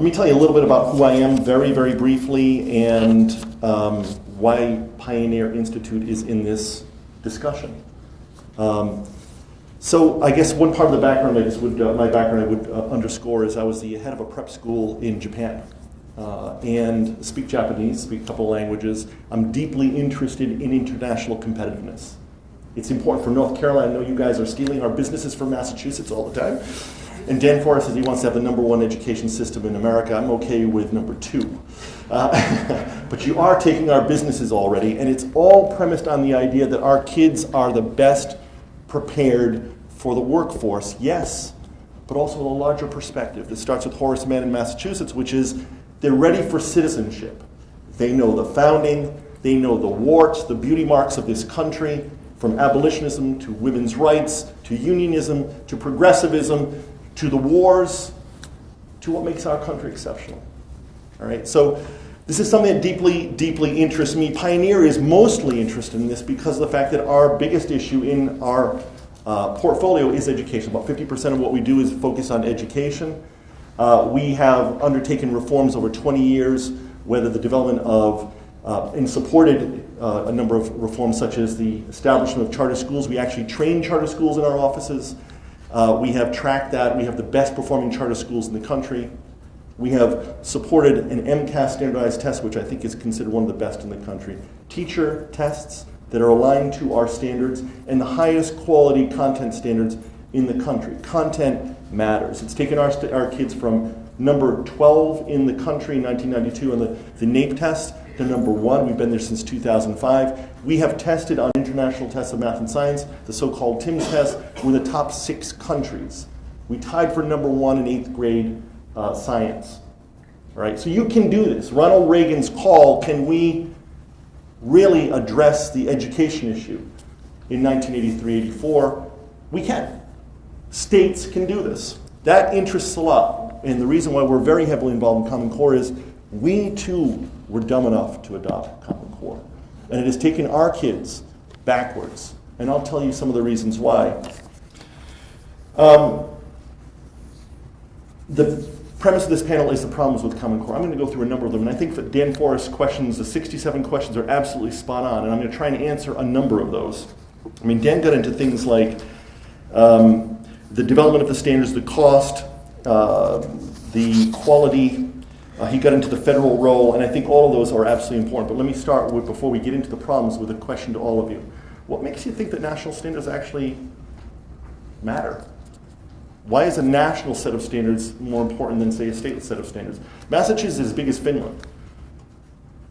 Let me tell you a little bit about who I am very, very briefly and why Pioneer Institute is in this discussion. So I guess one part of the background I would underscore is I was the head of a prep school in Japan and speak Japanese, speak a couple of languages. I'm deeply interested in international competitiveness. It's important for North Carolina. I know you guys are stealing our businesses from Massachusetts all the time. And Dan Forrest says he wants to have the #1 education system in America. I'm okay with #2. But you are taking our businesses already, and it's all premised on the idea that our kids are the best prepared for the workforce, yes, but also with a larger perspective. This starts with Horace Mann in Massachusetts, which is they're ready for citizenship. They know the founding, they know the warts, the beauty marks of this country, from abolitionism to women's rights, to unionism, to progressivism, to the wars, to what makes our country exceptional. All right, so this is something that deeply, deeply interests me. Pioneer is mostly interested in this because of the fact that our biggest issue in our portfolio is education. About 50% of what we do is focus on education. We have undertaken reforms over 20 years, whether the development of and supported a number of reforms such as the establishment of charter schools. We actually train charter schools in our offices. We have tracked that. We have the best performing charter schools in the country. We have supported an MCAS standardized test, which I think is considered one of the best in the country. Teacher tests that are aligned to our standards and the highest quality content standards in the country. Content matters. It's taken our kids from number 12 in the country in 1992 on the NAEP test to #1. We've been there since 2005. We have tested on international tests of math and science, the so-called TIMSS test. We're in the top 6 countries. We tied for #1 in 8th grade science. All right, so you can do this. Ronald Reagan's call, can we really address the education issue in 1983-84? We can. States can do this. That interests a lot. And the reason why we're very heavily involved in Common Core is we too were dumb enough to adopt Common Core. And it has taken our kids backwards. And I'll tell you some of the reasons why. The premise of this panel is the problems with Common Core. I'm going to go through a number of them. And I think that Dan Forrest's questions, the 67 questions, are absolutely spot on. And I'm going to try and answer a number of those. I mean, Dan got into things like the development of the standards, the cost, the quality. He got into the federal role, and I think all of those are absolutely important. But let me start with, before we get into the problems, with a question to all of you. What makes you think that national standards actually matter? Why is a national set of standards more important than, say, a state set of standards? Massachusetts is as big as Finland,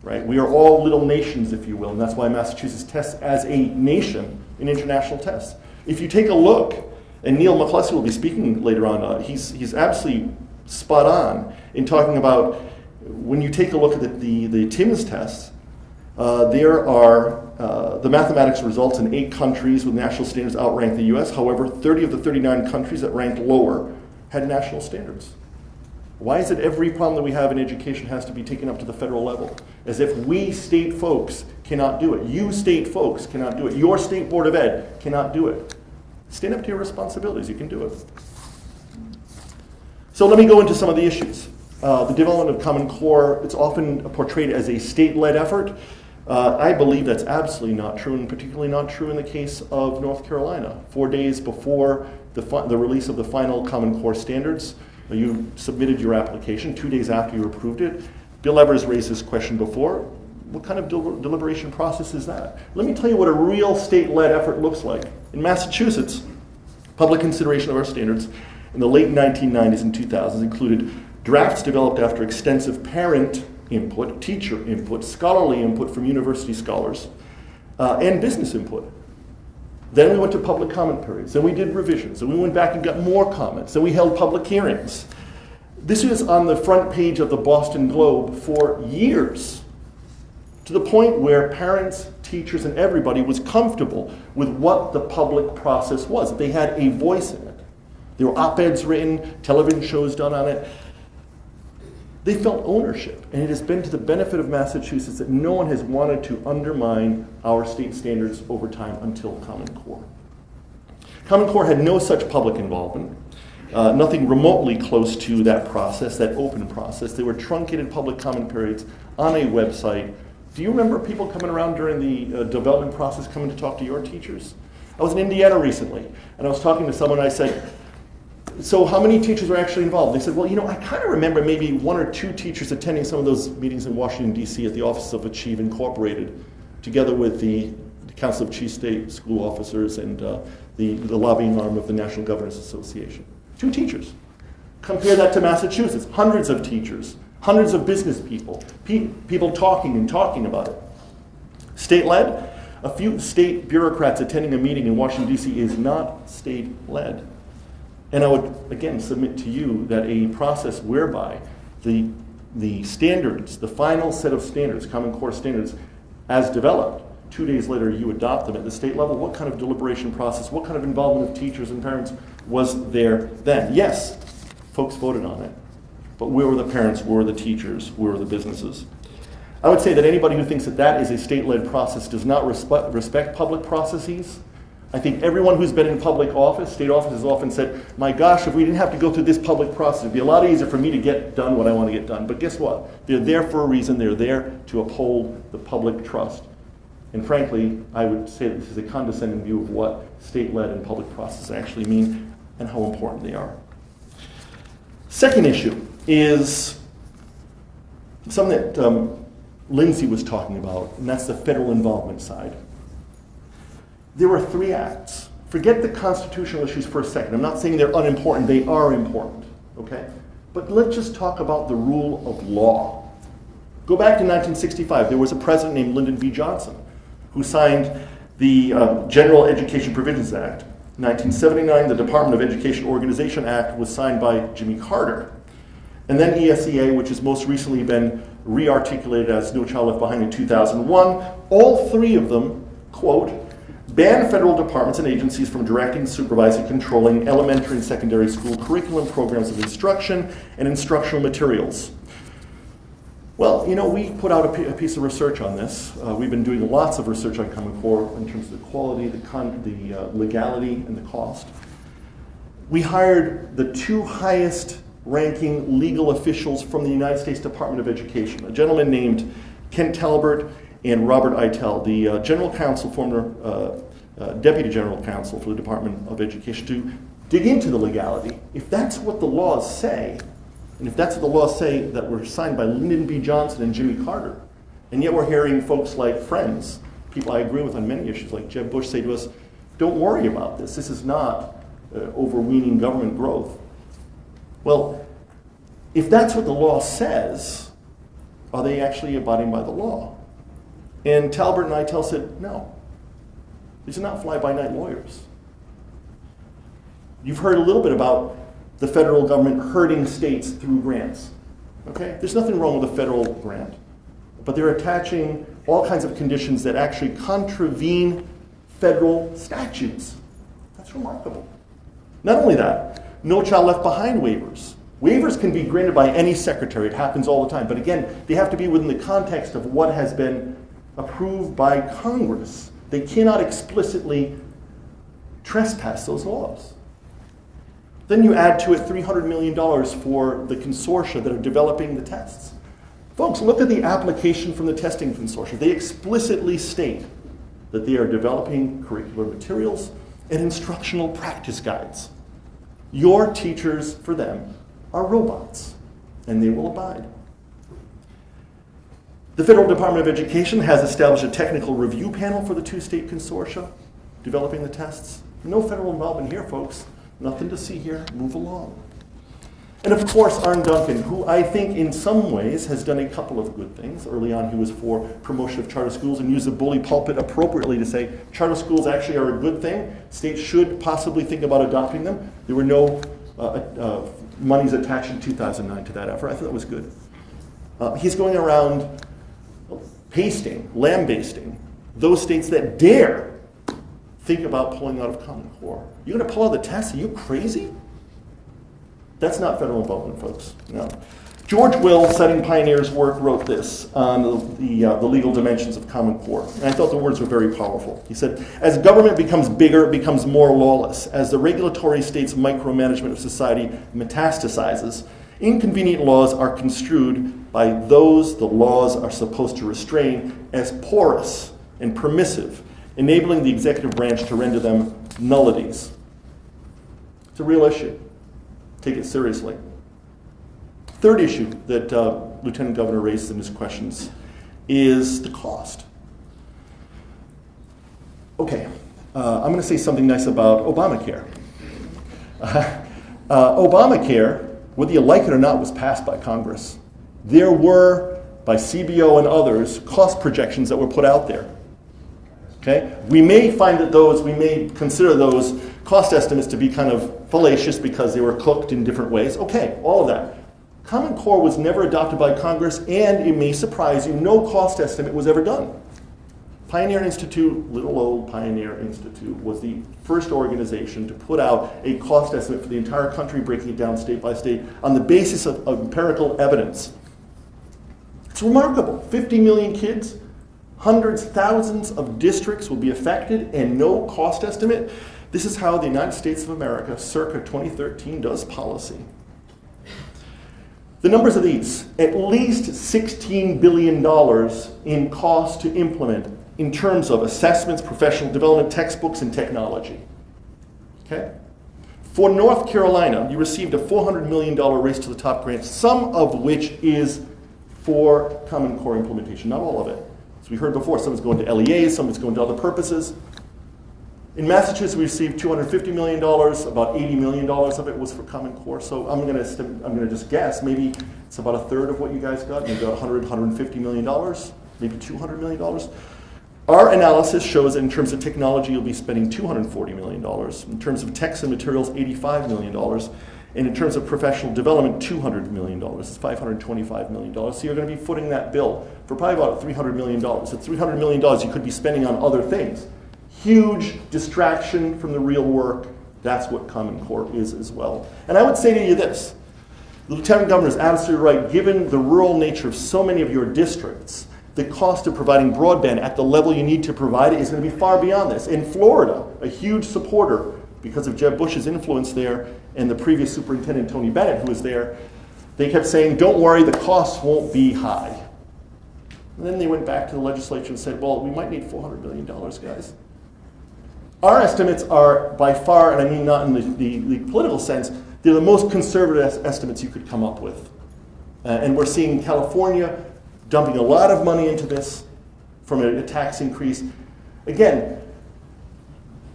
right? We are all little nations, if you will, and that's why Massachusetts tests as a nation in international tests. If you take a look, and Neil McCluskey will be speaking later on, he's absolutely spot on in talking about when you take a look at the TIMSS tests, there are the mathematics results in 8 countries with national standards outrank the US. However, 30 of the 39 countries that ranked lower had national standards. Why is it every problem that we have in education has to be taken up to the federal level? As if we state folks cannot do it. You state folks cannot do it. Your state board of ed cannot do it. Stand up to your responsibilities. You can do it. So let me go into some of the issues. The development of Common Core, it's often portrayed as a state-led effort. I believe that's absolutely not true, and particularly not true in the case of North Carolina. 4 days before the release of the final Common Core standards, you submitted your application. 2 days after you approved it. Bill Evers raised this question before. What kind of deliberation process is that? Let me tell you what a real state-led effort looks like. In Massachusetts, public consideration of our standards in the late 1990s and 2000s included drafts developed after extensive parent input, teacher input, scholarly input from university scholars, and business input. Then we went to public comment periods, then we did revisions, then we went back and got more comments, then we held public hearings. This was on the front page of the Boston Globe for years, to the point where parents, teachers, and everybody was comfortable with what the public process was. They had a voice in it. There were op-eds written, television shows done on it. They felt ownership, and it has been to the benefit of Massachusetts that no one has wanted to undermine our state standards over time until Common Core. Common Core had no such public involvement. nothing remotely close to that process, that open process. They were truncated public comment periods on a website. Do you remember people coming around during the development process coming to talk to your teachers? I was in Indiana recently, and I was talking to someone, and I said, so how many teachers were actually involved? They said, well, I kind of remember maybe 1 or 2 teachers attending some of those meetings in Washington, D.C. at the Office of Achieve Incorporated, together with the Council of Chief State School Officers and the lobbying arm of the National Governors Association. 2 teachers. Compare that to Massachusetts. Hundreds of teachers, hundreds of business people, people talking about it. State-led, a few state bureaucrats attending a meeting in Washington, D.C. is not state-led. And I would, again, submit to you that a process whereby the standards, the final set of standards, Common Core standards, as developed, 2 days later you adopt them at the state level, what kind of deliberation process, what kind of involvement of teachers and parents was there then? Yes, folks voted on it, but where were the parents, where were the teachers, where were the businesses? I would say that anybody who thinks that that is a state-led process does not respect public processes. I think everyone who's been in public office, state office, has often said, my gosh, if we didn't have to go through this public process, it'd be a lot easier for me to get done what I want to get done. But guess what? They're there for a reason. They're there to uphold the public trust. And frankly, I would say that this is a condescending view of what state-led and public processes actually mean and how important they are. Second issue is something that Lindsay was talking about, and that's the federal involvement side. There were 3 acts. Forget the constitutional issues for a second. I'm not saying they're unimportant. They are important, okay? But let's just talk about the rule of law. Go back to 1965. There was a president named Lyndon B. Johnson who signed the General Education Provisions Act. In 1979, the Department of Education Organization Act was signed by Jimmy Carter. And then ESEA, which has most recently been re-articulated as No Child Left Behind in 2001. All 3 of them, quote, ban federal departments and agencies from directing, supervising, controlling elementary and secondary school curriculum, programs of instruction, and instructional materials. Well, we put out a piece of research on this. We've been doing lots of research on Common Core in terms of the quality, the legality, and the cost. We hired the 2 highest ranking legal officials from the United States Department of Education, a gentleman named Kent Talbert and Robert Eitel, the general counsel, former deputy general counsel for the Department of Education, to dig into the legality. If that's what the laws say, and if that's what the laws say that were signed by Lyndon B. Johnson and Jimmy Carter, and yet we're hearing folks like friends, people I agree with on many issues, like Jeb Bush, say to us, don't worry about this. This is not overweening government growth. Well, if that's what the law says, are they actually abiding by the law? And Talbert and Eitel said, no. These are not fly-by-night lawyers. You've heard a little bit about the federal government hurting states through grants. Okay? There's nothing wrong with a federal grant. But they're attaching all kinds of conditions that actually contravene federal statutes. That's remarkable. Not only that, No Child Left Behind waivers. Waivers can be granted by any secretary. It happens all the time. But again, they have to be within the context of what has been approved by Congress. They cannot explicitly trespass those laws. Then you add to it $300 million for the consortia that are developing the tests. Folks, look at the application from the testing consortia. They explicitly state that they are developing curricular materials and instructional practice guides. Your teachers, for them, are robots, and they will abide. The Federal Department of Education has established a technical review panel for the 2 state consortia developing the tests. No federal involvement here, folks. Nothing to see here. Move along. And of course, Arne Duncan, who I think in some ways has done a couple of good things. Early on, he was for promotion of charter schools and used the bully pulpit appropriately to say charter schools actually are a good thing. States should possibly think about adopting them. There were no monies attached in 2009 to that effort. I thought that was good. He's going around lambasting those states that dare think about pulling out of Common Core. You're going to pull out the tests? Are you crazy? That's not federal involvement, folks. No. George Will, citing Pioneer's work, wrote this on the legal dimensions of Common Core. And I thought the words were very powerful. He said, as government becomes bigger, it becomes more lawless. As the regulatory state's micromanagement of society metastasizes, inconvenient laws are construed by those the laws are supposed to restrain as porous and permissive, enabling the executive branch to render them nullities. It's a real issue. Take it seriously. Third issue that Lieutenant Governor raised in his questions is the cost. Okay, I'm going to say something nice about Obamacare. Obamacare, whether you like it or not, was passed by Congress. There were, by CBO and others, cost projections that were put out there. Okay? We may find that we may consider those cost estimates to be kind of fallacious because they were cooked in different ways. Okay, all of that. Common Core was never adopted by Congress, and it may surprise you, no cost estimate was ever done. Pioneer Institute, little old Pioneer Institute, was the first organization to put out a cost estimate for the entire country, breaking it down state by state on the basis of empirical evidence. It's remarkable. 50 million kids, hundreds, thousands of districts will be affected, and no cost estimate. This is how the United States of America, circa 2013, does policy. The numbers are these: at least $16 billion in cost to implement in terms of assessments, professional development, textbooks, and technology. Okay? For North Carolina, you received a $400 million race to the top grant, some of which is for Common Core implementation, not all of it. As we heard before, some is going to LEAs, some is going to other purposes. In Massachusetts, we received $250 million. About $80 million of it was for Common Core. So I'm going to just guess. Maybe it's about a third of what you guys got. Maybe about $150 million, maybe $200 million. Our analysis shows that in terms of technology, you'll be spending $240 million. In terms of texts and materials, $85 million. And in terms of professional development, $200 million. It's $525 million. So you're going to be footing that bill for probably about $300 million. So $300 million you could be spending on other things. Huge distraction from the real work. That's what Common Core is as well. And I would say to you this: the Lieutenant Governor is absolutely right. Given the rural nature of so many of your districts, the cost of providing broadband at the level you need to provide it is going to be far beyond this. In Florida, a huge supporter, because of Jeb Bush's influence there and the previous superintendent, Tony Bennett, who was there, they kept saying, don't worry, the costs won't be high. And then they went back to the legislature and said, well, we might need $400 million, guys. Our estimates are by far, and I mean not in the political sense, they're the most conservative estimates you could come up with. And we're seeing California dumping a lot of money into this from a tax increase. Again,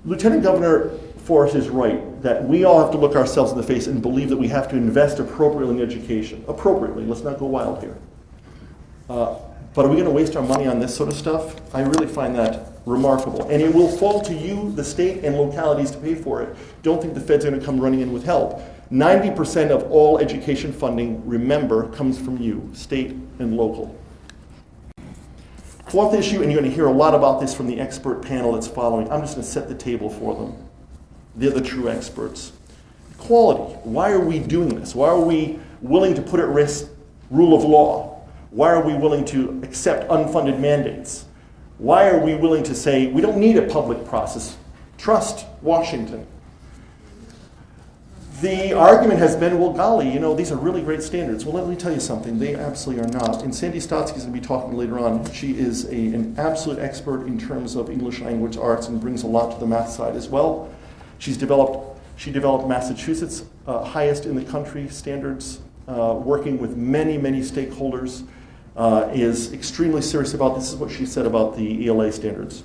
Lieutenant Governor Forrest is right that we all have to look ourselves in the face and believe that we have to invest appropriately in education. Appropriately, let's not go wild here. But are we going to waste our money on this sort of stuff? I really find that remarkable. And it will fall to you, the state, and localities to pay for it. Don't think the Fed's going to come running in with help. 90% of all education funding, remember, comes from you, state and local. Fourth issue, and you're going to hear a lot about this from the expert panel that's following. I'm just going to set the table for them. They're the true experts. Equality. Why are we doing this? Why are we willing to put at risk rule of law? Why are we willing to accept unfunded mandates? Why are we willing to say we don't need a public process? Trust Washington. The argument has been, well, golly, you know, these are really great standards. Well, let me tell you something. They absolutely are not. And Sandra Stotsky is going to be talking later on. She is an absolute expert in terms of English language arts and brings a lot to the math side as well. She developed Massachusetts' highest in the country standards, working with many, many stakeholders. Is extremely serious about this. Is what she said about the ELA standards.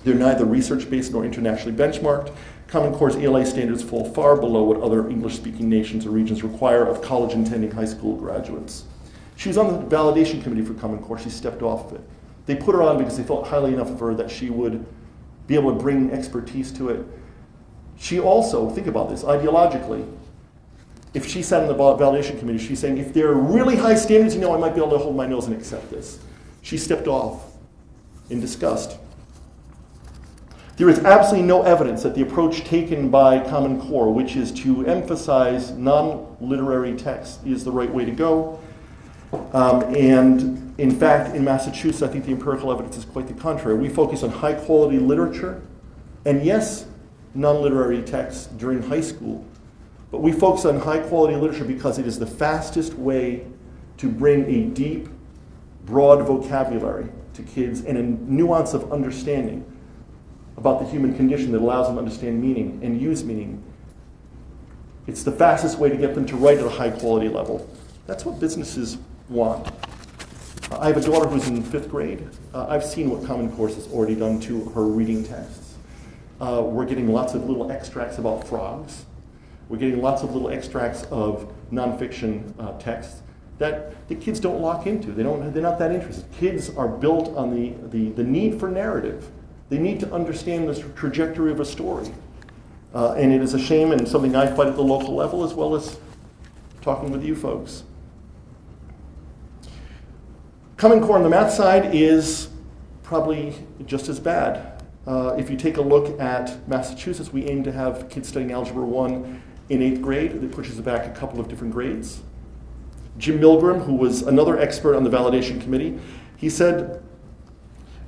They're neither research-based nor internationally benchmarked. Common Core's ELA standards fall far below what other English-speaking nations or regions require of college-intending high school graduates. She was on the validation committee for Common Core. She stepped off of it. They put her on because they thought highly enough of her that she would be able to bring expertise to it. She also, think about this, ideologically, if she sat in the validation committee, she's saying, if there are really high standards, you know, I might be able to hold my nose and accept this. She stepped off in disgust. There is absolutely no evidence that the approach taken by Common Core, which is to emphasize non-literary text, is the right way to go. And in fact, in Massachusetts, I think the empirical evidence is quite the contrary. We focus on high quality literature, and yes, non-literary texts during high school, but we focus on high quality literature because it is the fastest way to bring a deep, broad vocabulary to kids and a nuance of understanding about the human condition that allows them to understand meaning and use meaning. It's the fastest way to get them to write at a high quality level. That's what businesses want. I have a daughter who's in 5th grade. I've seen what Common Core has already done to her reading texts. We're getting lots of little extracts about frogs. We're getting lots of little extracts of nonfiction texts that the kids don't lock into. They're not that interested. Kids are built on the need for narrative. They need to understand the trajectory of a story. And it is a shame and something I fight at the local level as well as talking with you folks. Common Core on the math side is probably just as bad. If you take a look at Massachusetts, we aim to have kids studying Algebra 1 in 8th grade. That pushes it back a couple of different grades. Jim Milgram, who was another expert on the validation committee, he said,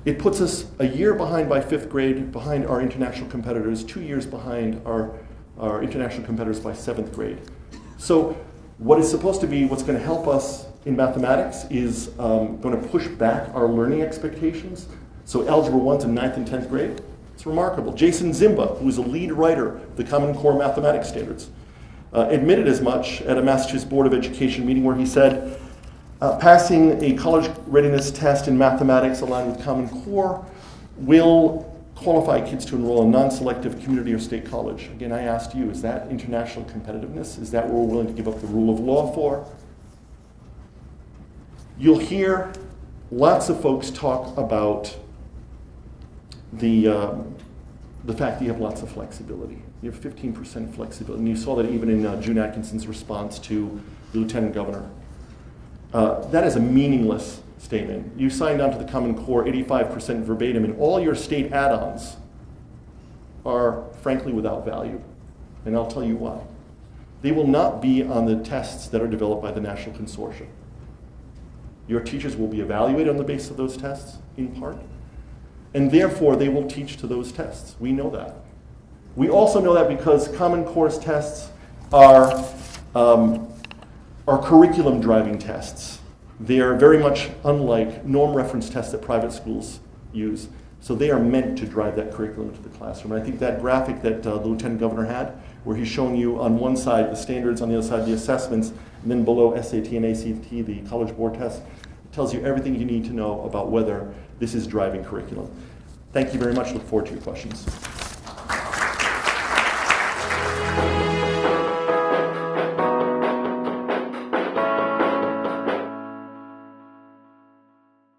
it puts us a year behind by 5th grade, behind our international competitors, 2 years behind our international competitors by 7th grade. So what is supposed to be what's going to help us in mathematics is going to push back our learning expectations. So Algebra 1's in 9th and 10th grade. It's remarkable. Jason Zimba, who is a lead writer of the Common Core mathematics standards, admitted as much at a Massachusetts Board of Education meeting where he said, passing a college readiness test in mathematics aligned with Common Core will qualify kids to enroll in non-selective community or state college. Again, I asked you, is that international competitiveness? Is that what we're willing to give up the rule of law for? You'll hear lots of folks talk about the fact that you have lots of flexibility. You have 15% flexibility, and you saw that even in June Atkinson's response to the Lieutenant Governor. That is a meaningless statement. You signed on to the Common Core 85% verbatim, and all your state add-ons are frankly without value. And I'll tell you why. They will not be on the tests that are developed by the National Consortium. Your teachers will be evaluated on the basis of those tests, in part, and therefore they will teach to those tests. We know that. We also know that because Common Core's tests are curriculum-driving tests. They are very much unlike norm reference tests that private schools use. So they are meant to drive that curriculum into the classroom. And I think that graphic that the Lieutenant Governor had, where he's showing you on one side the standards, on the other side the assessments, and then below SAT and ACT, the College Board tests, tells you everything you need to know about whether this is driving curriculum. Thank you very much. Look forward to your questions.